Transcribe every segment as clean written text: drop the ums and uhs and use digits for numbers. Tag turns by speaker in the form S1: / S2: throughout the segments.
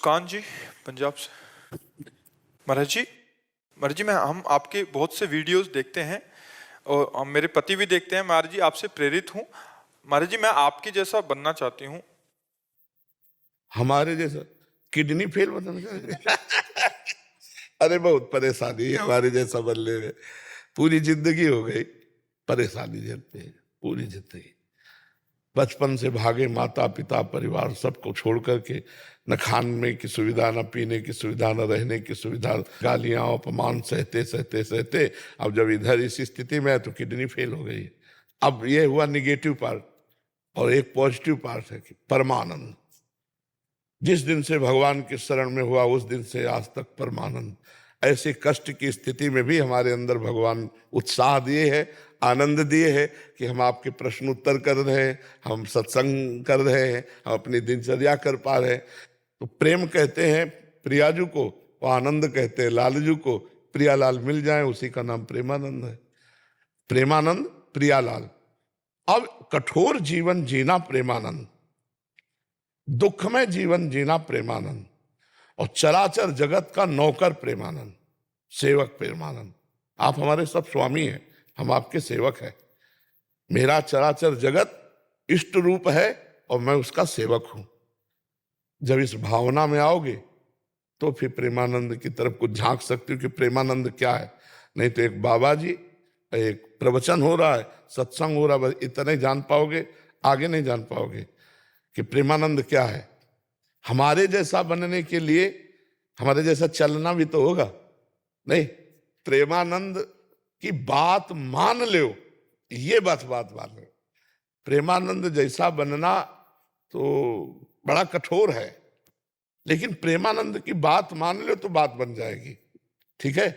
S1: मुस्कान जी पंजाब से। महाराज जी हम आपके बहुत से वीडियोस देखते हैं और मेरे पति भी देखते हैं। महाराज जी आपसे प्रेरित हूँ। महाराज जी मैं आपके जैसा बनना चाहती हूँ।
S2: हमारे जैसा किडनी फेल बनना चाहिए। अरे बहुत परेशानी है हमारे जैसा बनने में। पूरी जिंदगी हो गई परेशानी झेलते हैं, पूरी जिंदगी। बचपन से भागे माता पिता परिवार सबको छोड़ करके, न खाने की सुविधा, न पीने की सुविधा, न रहने की सुविधा, गालियां अपमान सहते सहते सहते अब जब इधर इस स्थिति में है तो किडनी फेल हो गई। अब ये हुआ निगेटिव पार्ट, और एक पॉजिटिव पार्ट है कि परमानंद। जिस दिन से भगवान के शरण में हुआ उस दिन से आज तक परमानंद। ऐसे कष्ट की स्थिति में भी हमारे अंदर भगवान उत्साह दिए है, आनंद दिए है कि हम आपके प्रश्न उत्तर कर रहे हैं, हम सत्संग कर रहे हैं, हम अपनी दिनचर्या कर पा रहे हैं। तो प्रेम कहते हैं प्रियाजू को, और आनंद कहते हैं लालजू को। प्रियालाल मिल जाए उसी का नाम प्रेमानंद है। प्रेमानंद प्रियालाल। अब कठोर जीवन जीना प्रेमानंद, दुखमय जीवन जीना प्रेमानंद, और चराचर जगत का नौकर प्रेमानंद, सेवक प्रेमानंद। आप हमारे सब स्वामी हैं, हम आपके सेवक हैं। मेरा चराचर जगत इष्ट रूप है और मैं उसका सेवक हूं। जब इस भावना में आओगे तो फिर प्रेमानंद की तरफ कुछ झांक सकते हो कि प्रेमानंद क्या है। नहीं तो एक बाबा जी, एक प्रवचन हो रहा है, सत्संग हो रहा है, बस इतना ही जान पाओगे, आगे नहीं जान पाओगे कि प्रेमानंद क्या है। हमारे जैसा बनने के लिए हमारे जैसा चलना भी तो होगा। नहीं, प्रेमानंद की बात मान लो, ये बात मान लो। प्रेमानंद जैसा बनना तो बड़ा कठोर है, लेकिन प्रेमानंद की बात मान लो तो बात बन जाएगी। ठीक है,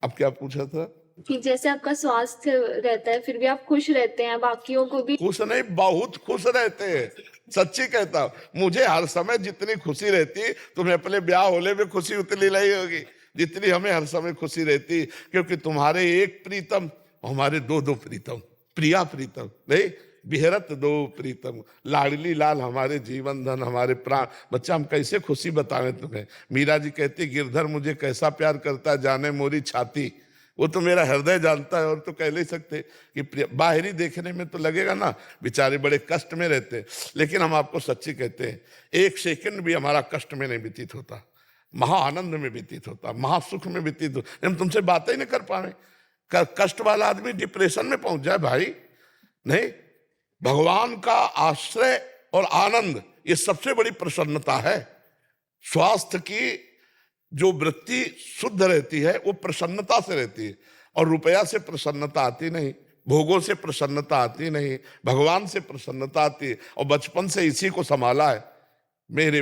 S2: अब क्या पूछा था?
S3: कि जैसे आपका स्वास्थ्य रहता है फिर भी आप खुश रहते हैं, बाकियों को भी
S2: खुश नहीं, बहुत खुश रहते हैं। सच्ची कहता हूं, मुझे हर समय जितनी खुशी रहती, तुम्हें अपने ब्याह होने में खुशी उतनी नहीं होगी जितनी हमें हर समय खुशी रहती, क्योंकि तुम्हारे एक प्रीतम, हमारे दो दो प्रीतम, प्रिया प्रीतम नहीं, बिहरत दो प्रीतम, लाडली लाल हमारे जीवन धन, हमारे प्राण। बच्चा हम कैसे खुशी बतावें तुम्हें। मीरा जी कहती गिरधर मुझे कैसा प्यार करता है जाने मोरी छाती। वो तो मेरा हृदय जानता है, और तो कह नहीं सकते कि बाहरी देखने में तो लगेगा ना बेचारे बड़े कष्ट में रहते, लेकिन हम आपको सच्ची कहते हैं एक सेकंड भी हमारा कष्ट में नहीं व्यतीत होता, महा आनंद में व्यतीत होता, महासुख में व्यतीत होता। हम तुमसे बातें ही नहीं कर पाए। कष्ट वाला आदमी डिप्रेशन में पहुंच जाए भाई। नहीं, भगवान का आश्रय और आनंद ये सबसे बड़ी प्रसन्नता है। स्वास्थ्य की जो वृत्ति शुद्ध रहती है वो प्रसन्नता से रहती है, और रुपया से प्रसन्नता आती नहीं, भोगों से प्रसन्नता आती नहीं, भगवान से प्रसन्नता आती है। और बचपन से इसी को संभाला है, मेरे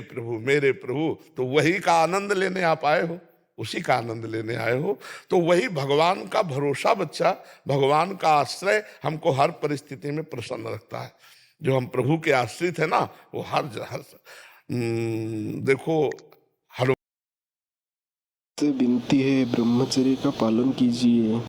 S2: प्रभु, तो वही का आनंद लेने आप आए हो, उसी का आनंद लेने आए हो। तो वही भगवान का भरोसा बच्चा, भगवान का आश्रय हमको हर परिस्थिति में प्रसन्न रखता है। जो हम प्रभु के आश्रित है ना, वो हर देखो
S4: विनती है ब्रह्मचर्य का पालन कीजिए।